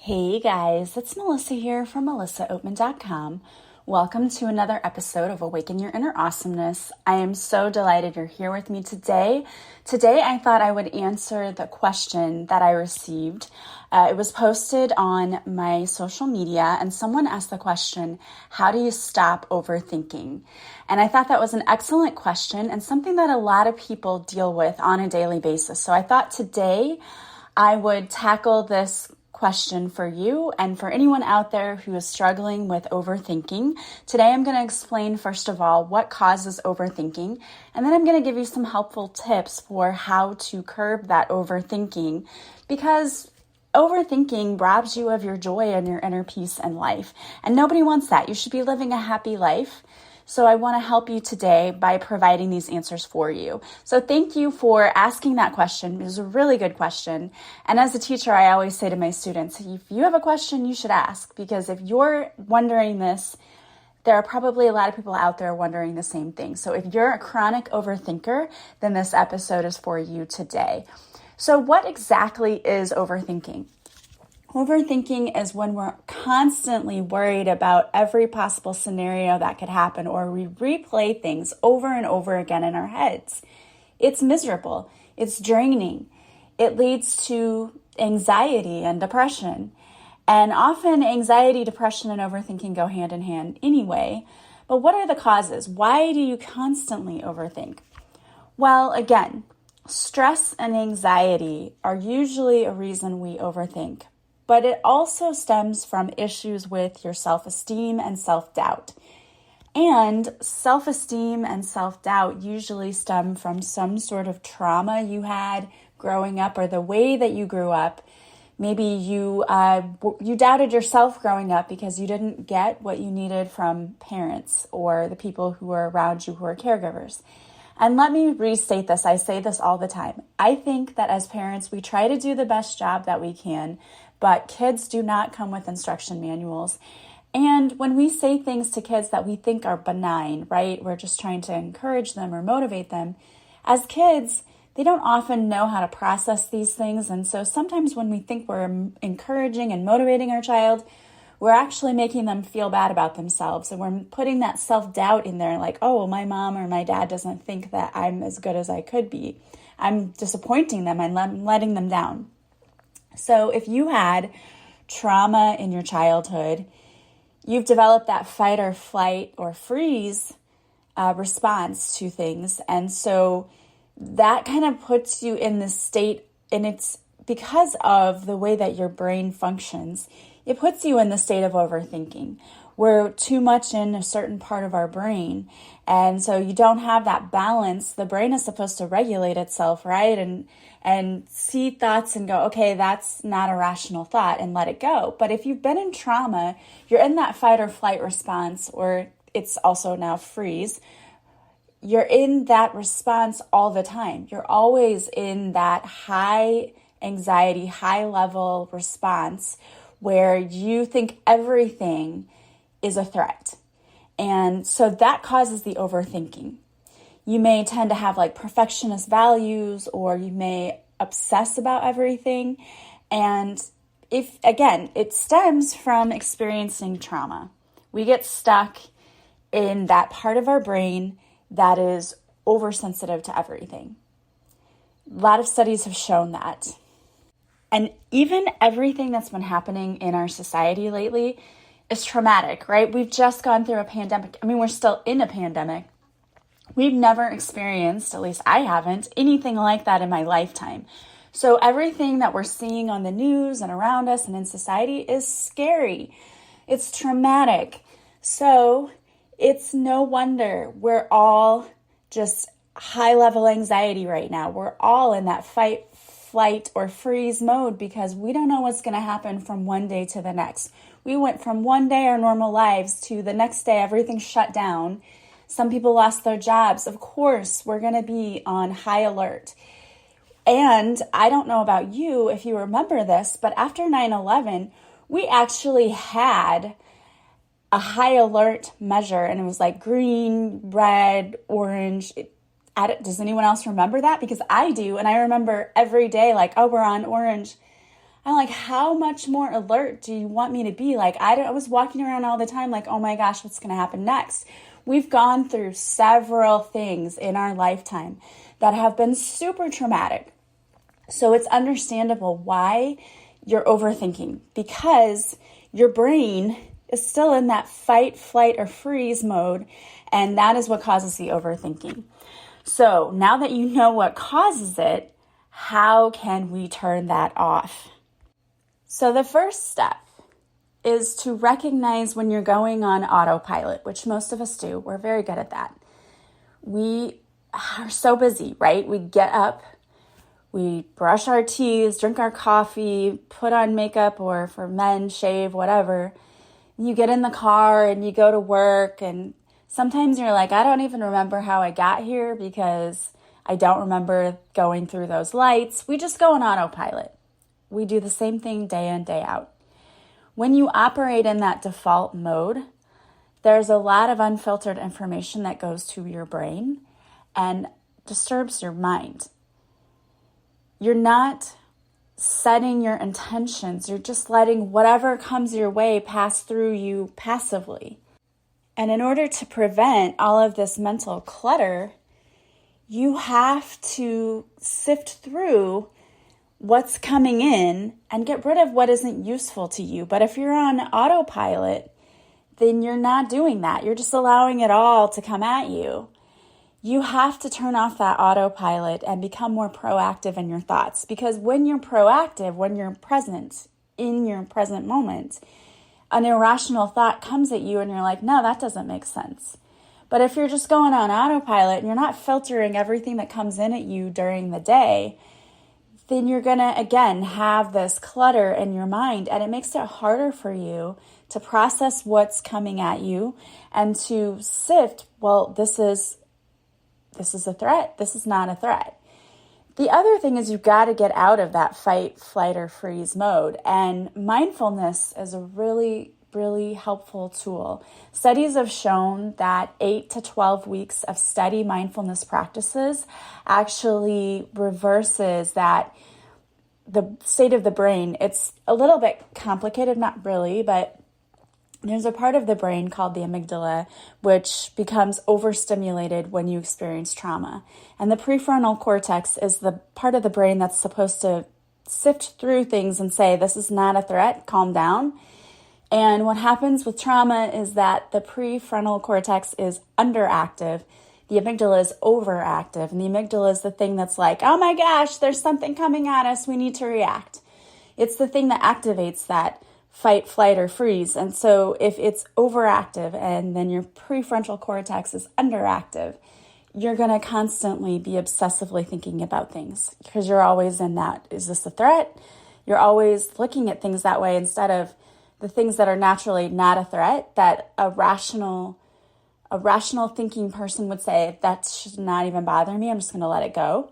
Hey guys, it's Melissa here from melissaoatman.com. Welcome to another episode of Awaken Your Inner Awesomeness. I am so delighted you're here with me today. Today I thought I would answer the question that I received. It was posted on my social media and someone asked the question, how do you stop overthinking? And I thought that was an excellent question and something that a lot of people deal with on a daily basis. So I thought today I would tackle this question for you and for anyone out there who is struggling with overthinking. Today I'm going to explain first of all what causes overthinking, and then I'm going to give you some helpful tips for how to curb that overthinking, because overthinking robs you of your joy and your inner peace in life, and nobody wants that. You should be living a happy life. So I want to help you today by providing these answers for you. So thank you for asking that question. It was a really good question. And as a teacher, I always say to my students, if you have a question, you should ask, because if you're wondering this, there are probably a lot of people out there wondering the same thing. So if you're a chronic overthinker, then this episode is for you today. So what exactly is overthinking? Overthinking is when we're constantly worried about every possible scenario that could happen, or we replay things over and over again in our heads. It's miserable. It's draining. It leads to anxiety and depression. And often anxiety, depression, and overthinking go hand in hand anyway. But what are the causes? Why do you constantly overthink? Well, again, stress and anxiety are usually a reason we overthink. But it also stems from issues with your self-esteem and self-doubt. And self-esteem and self-doubt usually stem from some sort of trauma you had growing up, or the way that you grew up. Maybe you doubted yourself growing up because you didn't get what you needed from parents or the people who were around you who are caregivers. And let me restate this. I say this all the time. I think that as parents, we try to do the best job that we can, but kids do not come with instruction manuals. And when we say things to kids that we think are benign, right? We're just trying to encourage them or motivate them. As kids, they don't often know how to process these things. And so sometimes when we think we're encouraging and motivating our child, we're actually making them feel bad about themselves. And we're putting that self-doubt in there, like, oh, well, my mom or my dad doesn't think that I'm as good as I could be. I'm disappointing them and letting them down. So if you had trauma in your childhood, you've developed that fight or flight or freeze response to things. And so that kind of puts you in this state, and it's because of the way that your brain functions, it puts you in the state of overthinking. We're too much in a certain part of our brain. And so you don't have that balance. The brain is supposed to regulate itself, right? And see thoughts and go, okay, that's not a rational thought, and let it go. But if you've been in trauma, you're in that fight or flight response, or it's also now freeze. You're in that response all the time. You're always in that high anxiety, high level response where you think everything is a threat. And so that causes the overthinking. You may tend to have like perfectionist values, or you may obsess about everything. And if, again, it stems from experiencing trauma. We get stuck in that part of our brain that is oversensitive to everything. A lot of studies have shown that. And even everything that's been happening in our society lately is traumatic, right? We've just gone through a pandemic. I mean, we're still in a pandemic. We've never experienced, at least I haven't, anything like that in my lifetime. So everything that we're seeing on the news and around us and in society is scary. It's traumatic. So it's no wonder we're all just high-level anxiety right now. We're all in that fight, flight, or freeze mode because we don't know what's going to happen from one day to the next. We went from one day our normal lives to the next day everything shut down. Some people lost their jobs. Of course, we're going to be on high alert. And I don't know about you, if you remember this, but after 9/11, we actually had a high alert measure, and it was like green, red, orange. Does anyone else remember that? Because I do, and I remember every day like, oh, we're on orange. I'm like, how much more alert do you want me to be? Like, I was walking around all the time like, oh my gosh, what's going to happen next? We've gone through several things in our lifetime that have been super traumatic. So it's understandable why you're overthinking, because your brain is still in that fight, flight, or freeze mode, and that is what causes the overthinking. So now that you know what causes it, how can we turn that off? So the first step is to recognize when you're going on autopilot, which most of us do. We're very good at that. We are so busy, right? We get up, we brush our teeth, drink our coffee, put on makeup, or for men, shave, whatever. You get in the car and you go to work, and sometimes you're like, I don't even remember how I got here because I don't remember going through those lights. We just go on autopilot. We do the same thing day in, day out. When you operate in that default mode, there's a lot of unfiltered information that goes to your brain and disturbs your mind. You're not setting your intentions. You're just letting whatever comes your way pass through you passively. And in order to prevent all of this mental clutter, you have to sift through what's coming in and get rid of what isn't useful to you. But if you're on autopilot, then you're not doing that. You're just allowing it all to come at you. You have to turn off that autopilot and become more proactive in your thoughts. Because when you're proactive, when you're present in your present moment, an irrational thought comes at you and you're like, no, that doesn't make sense. But if you're just going on autopilot and you're not filtering everything that comes in at you during the day, then you're going to, again, have this clutter in your mind, and it makes it harder for you to process what's coming at you and to sift, well, this is a threat. This is not a threat. The other thing is you've got to get out of that fight, flight, or freeze mode. And mindfulness is a really, really helpful tool. Studies have shown that 8 to 12 weeks of steady mindfulness practices actually reverses that the state of the brain. It's a little bit complicated, not really, but there's a part of the brain called the amygdala, which becomes overstimulated when you experience trauma. And the prefrontal cortex is the part of the brain that's supposed to sift through things and say, this is not a threat, calm down. And what happens with trauma is that the prefrontal cortex is underactive. The amygdala is overactive. And the amygdala is the thing that's like, oh my gosh, there's something coming at us, we need to react. It's the thing that activates that fight, flight, or freeze. And so if it's overactive and then your prefrontal cortex is underactive, you're going to constantly be obsessively thinking about things because you're always in that, is this a threat? You're always looking at things that way instead of the things that are naturally not a threat, that a rational thinking person would say, that should not even bother me, I'm just going to let it go,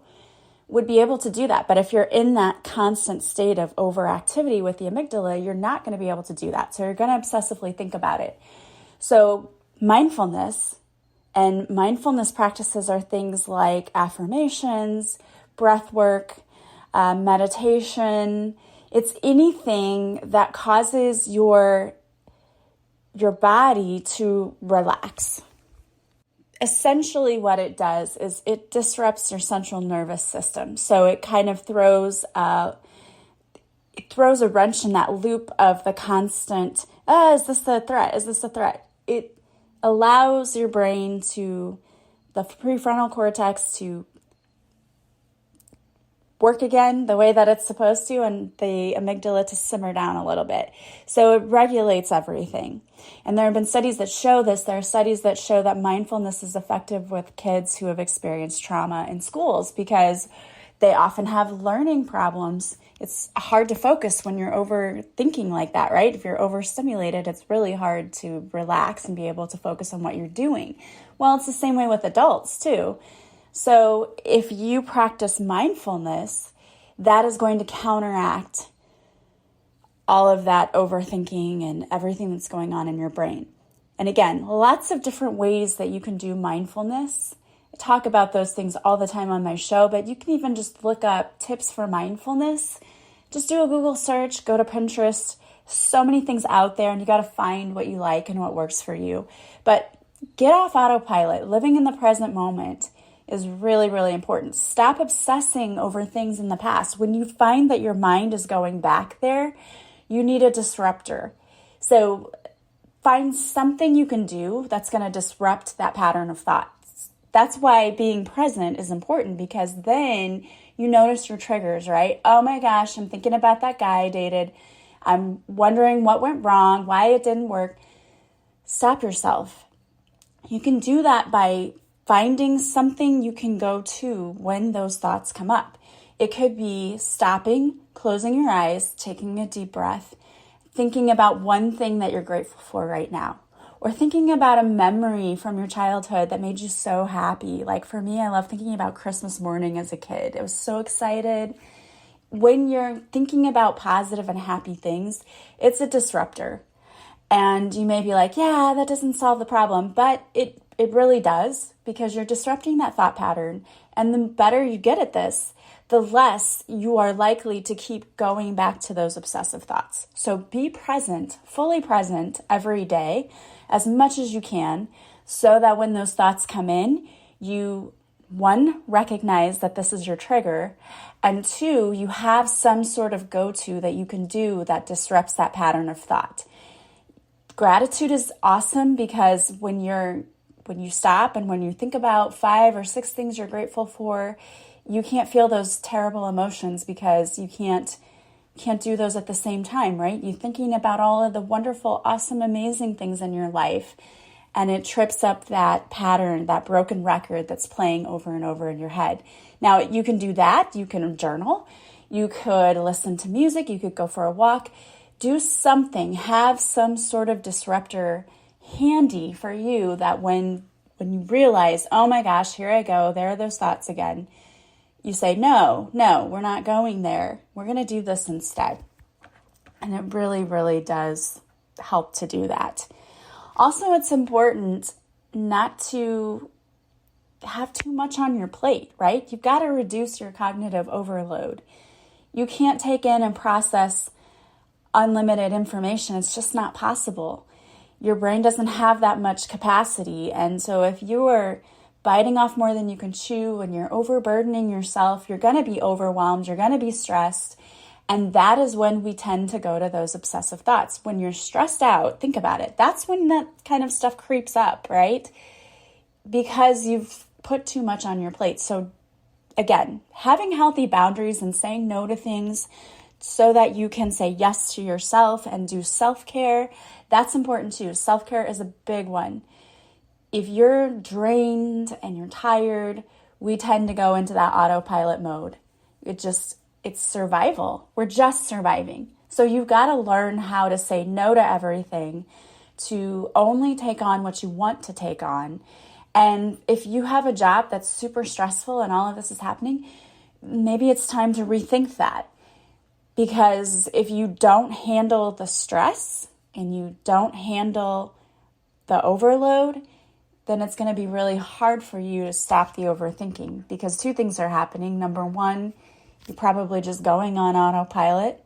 would be able to do that. But if you're in that constant state of overactivity with the amygdala, you're not going to be able to do that. So you're going to obsessively think about it. So mindfulness and mindfulness practices are things like affirmations, breath work, meditation. It's anything that causes your body to relax. Essentially what it does is it disrupts your central nervous system. So it kind of throws a wrench in that loop of the constant, is this a threat? Is this a threat? It allows your brain to, the prefrontal cortex to work again the way that it's supposed to, and the amygdala to simmer down a little bit. So it regulates everything. And there have been studies that show this. There are studies that show that mindfulness is effective with kids who have experienced trauma in schools because they often have learning problems. It's hard to focus when you're overthinking like that, right? If you're overstimulated, it's really hard to relax and be able to focus on what you're doing. Well, it's the same way with adults too. So if you practice mindfulness, that is going to counteract all of that overthinking and everything that's going on in your brain. And again, lots of different ways that you can do mindfulness. I talk about those things all the time on my show, but you can even just look up tips for mindfulness just do a Google search, go to Pinterest. So many things out there, and you got to find what you like and what works for you. But get off autopilot. Living in the present moment is really, really important. Stop obsessing over things in the past. When you find that your mind is going back there, you need a disruptor. So find something you can do that's going to disrupt that pattern of thoughts. That's why being present is important, because then you notice your triggers, right? Oh my gosh, I'm thinking about that guy I dated. I'm wondering what went wrong, why it didn't work. Stop yourself. You can do that by finding something you can go to when those thoughts come up. It could be stopping, closing your eyes, taking a deep breath, thinking about one thing that you're grateful for right now, or thinking about a memory from your childhood that made you so happy. Like for me, I love thinking about Christmas morning as a kid. I was so excited. When you're thinking about positive and happy things, it's a disruptor. And you may be like, yeah, that doesn't solve the problem, but it really does, because you're disrupting that thought pattern. And the better you get at this, the less you are likely to keep going back to those obsessive thoughts. So be present, fully present every day, as much as you can, so that when those thoughts come in, you, one, recognize that this is your trigger, and two, you have some sort of go-to that you can do that disrupts that pattern of thought. Gratitude is awesome, because when you stop and when you think about 5 or 6 things you're grateful for, you can't feel those terrible emotions, because you can't do those at the same time, right? You're thinking about all of the wonderful, awesome, amazing things in your life, and it trips up that pattern, that broken record that's playing over and over in your head. Now, you can do that. You can journal. You could listen to music. You could go for a walk. Do something. Have some sort of disruptor handy for you, that when you realize, oh my gosh, here I go, there are those thoughts again, you say, no, we're not going there. We're going to do this instead. And it really, really does help to do that. Also, it's important not to have too much on your plate, right? You've got to reduce your cognitive overload. You can't take in and process unlimited information. It's just not possible. Your brain doesn't have that much capacity. And so if you are biting off more than you can chew and you're overburdening yourself, you're going to be overwhelmed, you're going to be stressed. And that is when we tend to go to those obsessive thoughts. When you're stressed out, think about it. That's when that kind of stuff creeps up, right? Because you've put too much on your plate. So again, having healthy boundaries and saying no to things so that you can say yes to yourself and do self-care, that's important too. Self-care is a big one. If you're drained and you're tired, we tend to go into that autopilot mode. It's survival. We're just surviving. So you've got to learn how to say no to everything, to only take on what you want to take on. And if you have a job that's super stressful and all of this is happening, maybe it's time to rethink that. Because if you don't handle the stress and you don't handle the overload, then it's going to be really hard for you to stop the overthinking, because 2 things are happening. Number 1, you're probably just going on autopilot.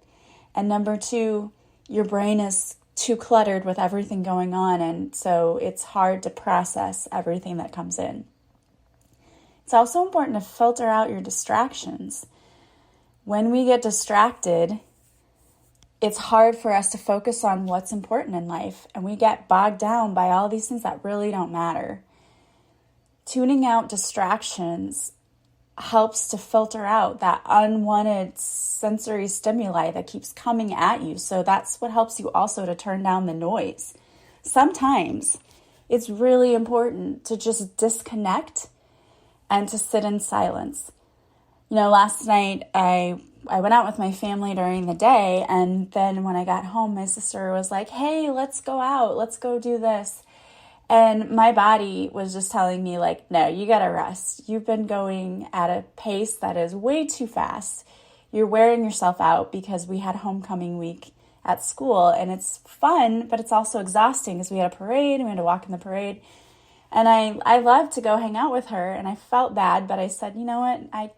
And number 2, your brain is too cluttered with everything going on, and so it's hard to process everything that comes in. It's also important to filter out your distractions. When we get distracted, it's hard for us to focus on what's important in life, and we get bogged down by all these things that really don't matter. Tuning out distractions helps to filter out that unwanted sensory stimuli that keeps coming at you. So that's what helps you also to turn down the noise. Sometimes it's really important to just disconnect and to sit in silence. Last night I went out with my family during the day, and then when I got home, my sister was like, hey, let's go out, let's go do this. And my body was just telling me, like, no, you gotta rest. You've been going at a pace that is way too fast. You're wearing yourself out, because we had homecoming week at school, and it's fun, but it's also exhausting because we had a parade and we had to walk in the parade. And I loved to go hang out with her, and I felt bad, but I said, you know what,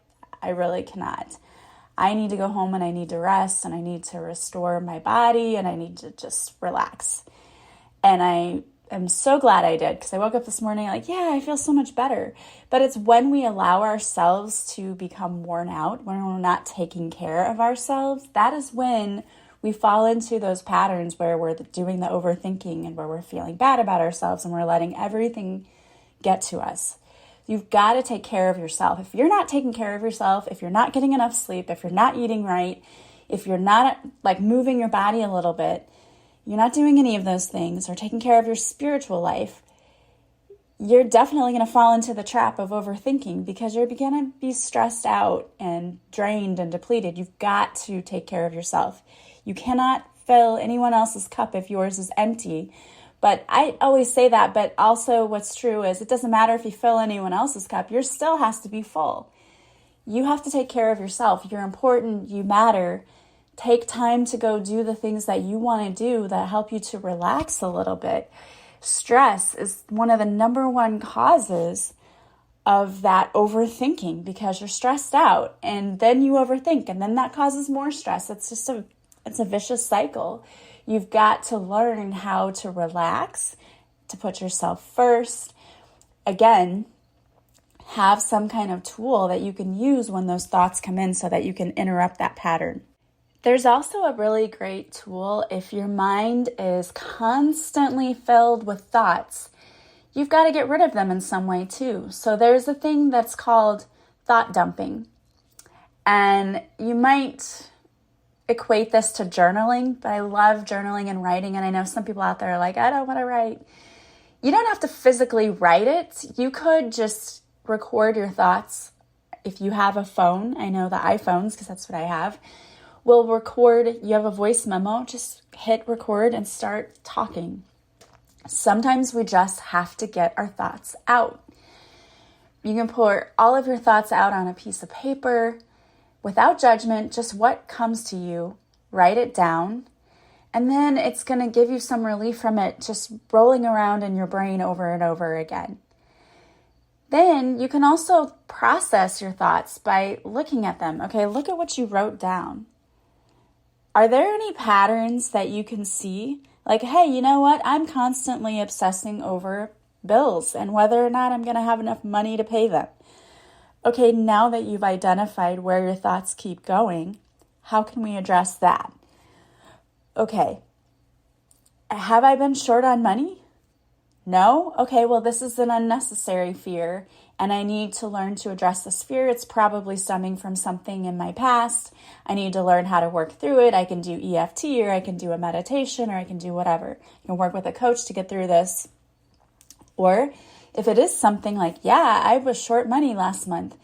I really cannot. I need to go home and I need to rest and I need to restore my body and I need to just relax. And I am so glad I did, because I woke up this morning like, yeah, I feel so much better. But it's when we allow ourselves to become worn out, when we're not taking care of ourselves, that is when we fall into those patterns where we're doing the overthinking and where we're feeling bad about ourselves and we're letting everything get to us. You've got to take care of yourself. If you're not taking care of yourself, if you're not getting enough sleep, if you're not eating right, if you're not like moving your body a little bit, you're not doing any of those things or taking care of your spiritual life, you're definitely going to fall into the trap of overthinking, because you're going to be stressed out and drained and depleted. You've got to take care of yourself. You cannot fill anyone else's cup if yours is empty. But I always say that, but also what's true is it doesn't matter if you fill anyone else's cup, yours still has to be full. You have to take care of yourself. You're important. You matter. Take time to go do the things that you want to do that help you to relax a little bit. Stress is one of the number one causes of that overthinking, because you're stressed out and then you overthink and then that causes more stress. It's a vicious cycle. You've got to learn how to relax, to put yourself first. Again, have some kind of tool that you can use when those thoughts come in so that you can interrupt that pattern. There's also a really great tool if your mind is constantly filled with thoughts. You've got to get rid of them in some way too. So there's a thing that's called thought dumping. And you might equate this to journaling, but I love journaling and writing. And I know some people out there are like, I don't want to write. You don't have to physically write it. You could just record your thoughts. If you have a phone, I know the iPhones, because that's what I have, will record. You have a voice memo, just hit record and start talking. Sometimes we just have to get our thoughts out. You can pour all of your thoughts out on a piece of paper without judgment, just what comes to you, write it down, and then it's going to give you some relief from it just rolling around in your brain over and over again. Then you can also process your thoughts by looking at them. Okay, look at what you wrote down. Are there any patterns that you can see? Like, hey, you know what? I'm constantly obsessing over bills and whether or not I'm going to have enough money to pay them. Okay, now that you've identified where your thoughts keep going, how can we address that? Okay, have I been short on money? No? Okay, well, this is an unnecessary fear, and I need to learn to address this fear. It's probably stemming from something in my past. I need to learn how to work through it. I can do EFT, or I can do a meditation, or I can do whatever. I can work with a coach to get through this. Or if it is something like, yeah, I was short money last month.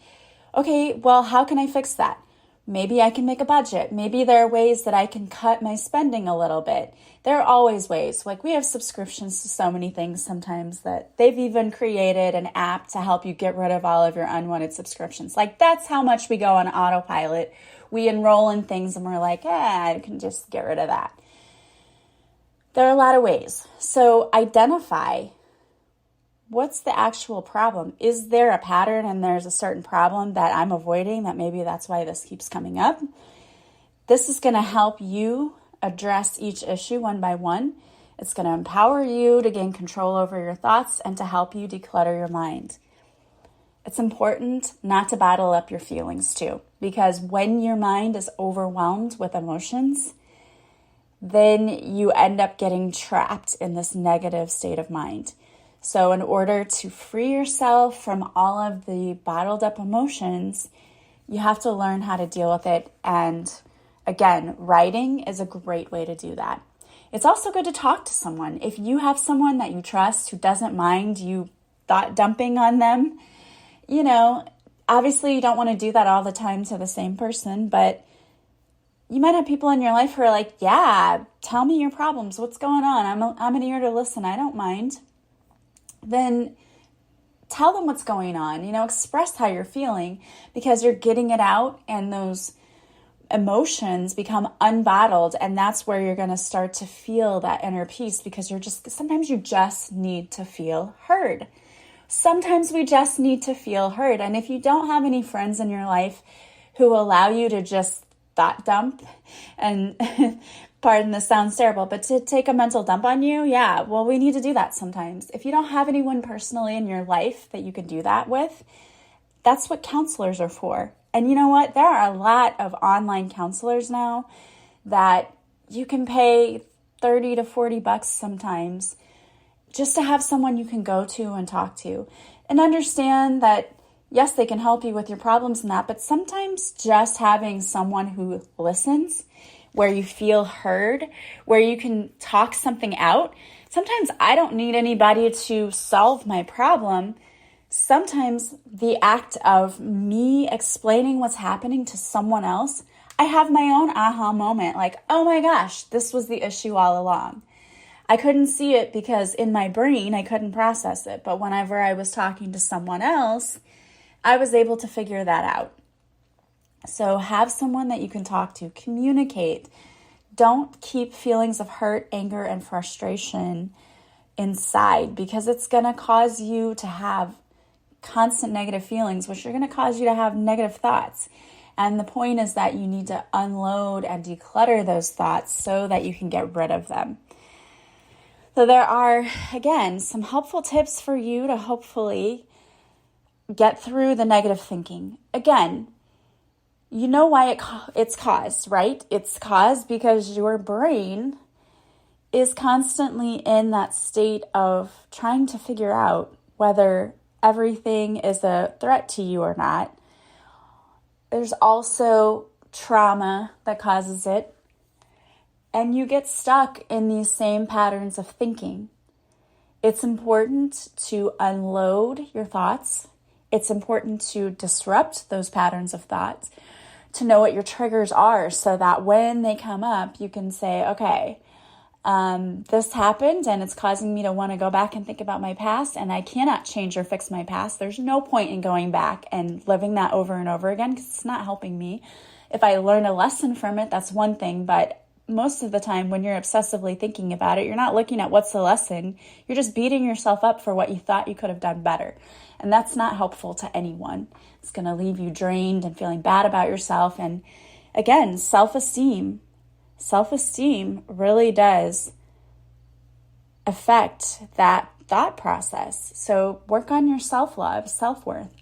Okay, well, how can I fix that? Maybe I can make a budget. Maybe there are ways that I can cut my spending a little bit. There are always ways. Like, we have subscriptions to so many things sometimes that they've even created an app to help you get rid of all of your unwanted subscriptions. Like, that's how much we go on autopilot. We enroll in things and we're like, I can just get rid of that. There are a lot of ways. So identify, what's the actual problem? Is there a pattern and there's a certain problem that I'm avoiding, that maybe that's why this keeps coming up? This is going to help you address each issue one by one. It's going to empower you to gain control over your thoughts and to help you declutter your mind. It's important not to bottle up your feelings too, because when your mind is overwhelmed with emotions, then you end up getting trapped in this negative state of mind. So in order to free yourself from all of the bottled up emotions, you have to learn how to deal with it. And again, writing is a great way to do that. It's also good to talk to someone. If you have someone that you trust who doesn't mind you thought dumping on them, obviously you don't want to do that all the time to the same person, but you might have people in your life who are like, yeah, tell me your problems. What's going on? I'm an ear to listen. I don't mind. Then tell them what's going on, express how you're feeling, because you're getting it out and those emotions become unbottled. And that's where you're going to start to feel that inner peace, because sometimes you just need to feel heard. Sometimes we just need to feel heard. And if you don't have any friends in your life who allow you to just thought dump, and pardon, this sounds terrible, but to take a mental dump on you, yeah, well, we need to do that sometimes. If you don't have anyone personally in your life that you can do that with, that's what counselors are for. And you know what? There are a lot of online counselors now that you can pay $30 to $40 sometimes just to have someone you can go to and talk to. And understand that, yes, they can help you with your problems and that, but sometimes just having someone who listens, where you feel heard, where you can talk something out. Sometimes I don't need anybody to solve my problem. Sometimes the act of me explaining what's happening to someone else, I have my own aha moment, like, oh my gosh, this was the issue all along. I couldn't see it because in my brain, I couldn't process it. But whenever I was talking to someone else, I was able to figure that out. So have someone that you can talk to, communicate. Don't keep feelings of hurt, anger, and frustration inside, because it's going to cause you to have constant negative feelings, which are going to cause you to have negative thoughts. And the point is that you need to unload and declutter those thoughts so that you can get rid of them. So there are, again, some helpful tips for you to hopefully get through the negative thinking. Again, you know why it's caused, right? It's caused because your brain is constantly in that state of trying to figure out whether everything is a threat to you or not. There's also trauma that causes it. And you get stuck in these same patterns of thinking. It's important to unload your thoughts. It's important to disrupt those patterns of thoughts, to know what your triggers are so that when they come up, you can say, okay, this happened and it's causing me to want to go back and think about my past, and I cannot change or fix my past. There's no point in going back and living that over and over again because it's not helping me. If I learn a lesson from it, that's one thing, but most of the time when you're obsessively thinking about it, you're not looking at what's the lesson. You're just beating yourself up for what you thought you could have done better. And that's not helpful to anyone. It's going to leave you drained and feeling bad about yourself. And again, self-esteem really does affect that thought process. So work on your self-love, self-worth.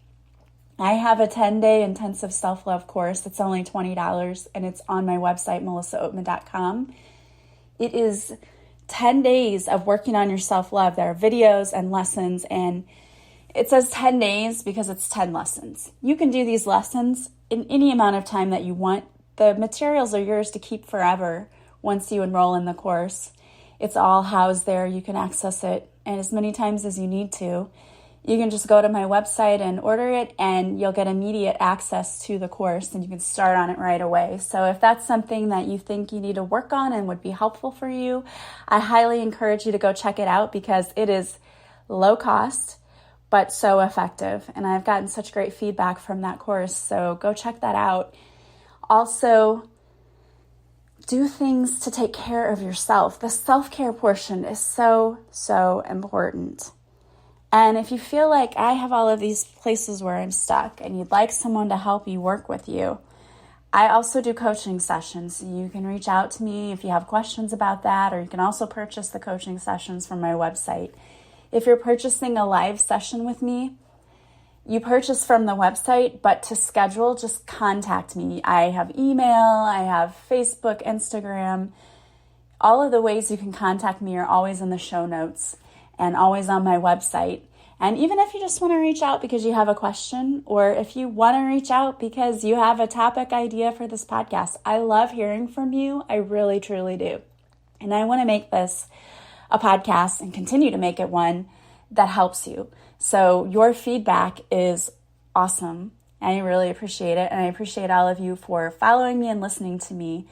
I have a 10-day intensive self-love course. It's only $20 and it's on my website, melissaoatman.com. It is 10 days of working on your self-love. There are videos and lessons, and it says 10 days because it's 10 lessons. You can do these lessons in any amount of time that you want. The materials are yours to keep forever once you enroll in the course. It's all housed there. You can access it and as many times as you need to. You can just go to my website and order it, and you'll get immediate access to the course, and you can start on it right away. So if that's something that you think you need to work on and would be helpful for you, I highly encourage you to go check it out because it is low cost, but so effective. And I've gotten such great feedback from that course, so go check that out. Also, do things to take care of yourself. The self-care portion is so, so important. And if you feel like I have all of these places where I'm stuck and you'd like someone to help you work with you, I also do coaching sessions. You can reach out to me if you have questions about that, or you can also purchase the coaching sessions from my website. If you're purchasing a live session with me, you purchase from the website, but to schedule, just contact me. I have email, I have Facebook, Instagram. All of the ways you can contact me are always in the show notes and always on my website. And even if you just want to reach out because you have a question, or if you want to reach out because you have a topic idea for this podcast, I love hearing from you. I really, truly do. And I want to make this a podcast and continue to make it one that helps you. So your feedback is awesome. I really appreciate it. And I appreciate all of you for following me and listening to me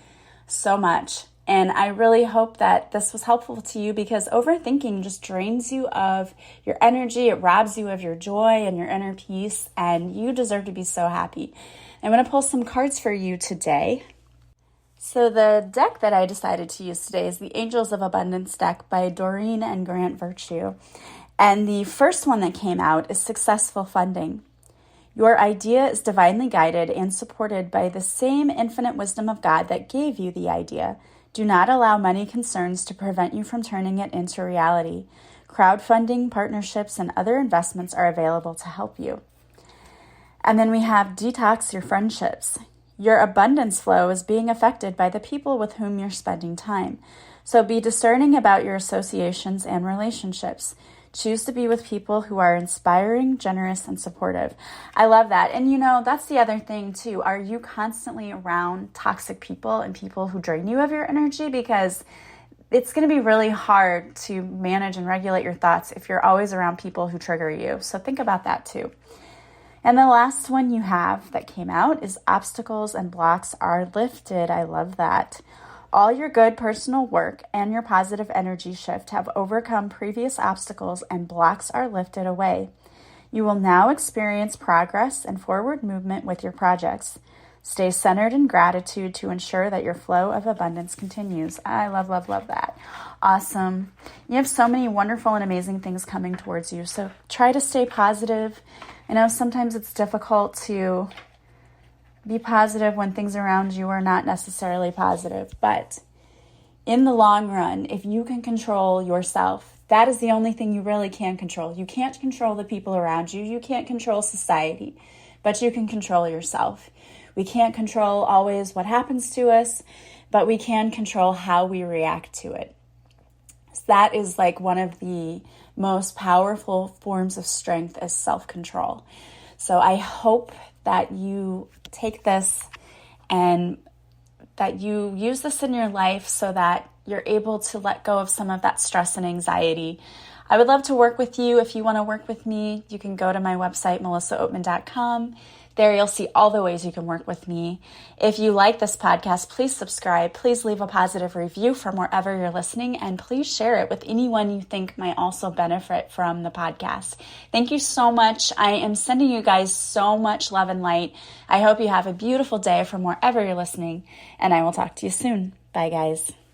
so much. And I really hope that this was helpful to you, because overthinking just drains you of your energy. It robs you of your joy and your inner peace, and you deserve to be so happy. I'm going to pull some cards for you today. So the deck that I decided to use today is the Angels of Abundance deck by Doreen and Grant Virtue. And the first one that came out is Successful Funding. Your idea is divinely guided and supported by the same infinite wisdom of God that gave you the idea. Do not allow money concerns to prevent you from turning it into reality. Crowdfunding, partnerships, and other investments are available to help you. And then we have detox your friendships. Your abundance flow is being affected by the people with whom you're spending time. So be discerning about your associations and relationships. Choose to be with people who are inspiring, generous, and supportive. I love that. And that's the other thing too. Are you constantly around toxic people and people who drain you of your energy? Because it's going to be really hard to manage and regulate your thoughts if you're always around people who trigger you. So think about that too. And the last one you have that came out is obstacles and blocks are lifted. I love that. All your good personal work and your positive energy shift have overcome previous obstacles and blocks are lifted away. You will now experience progress and forward movement with your projects. Stay centered in gratitude to ensure that your flow of abundance continues. I love, love, love that. Awesome. You have so many wonderful and amazing things coming towards you. So try to stay positive. I know sometimes it's difficult to be positive when things around you are not necessarily positive. But in the long run, if you can control yourself, that is the only thing you really can control. You can't control the people around you. You can't control society, but you can control yourself. We can't control always what happens to us, but we can control how we react to it. So that is like one of the most powerful forms of strength is self-control. So I hope that you take this and that you use this in your life so that you're able to let go of some of that stress and anxiety. I would love to work with you. If you want to work with me, you can go to my website, melissaoatman.com. There you'll see all the ways you can work with me. If you like this podcast, please subscribe. Please leave a positive review from wherever you're listening, and please share it with anyone you think might also benefit from the podcast. Thank you so much. I am sending you guys so much love and light. I hope you have a beautiful day from wherever you're listening, and I will talk to you soon. Bye, guys.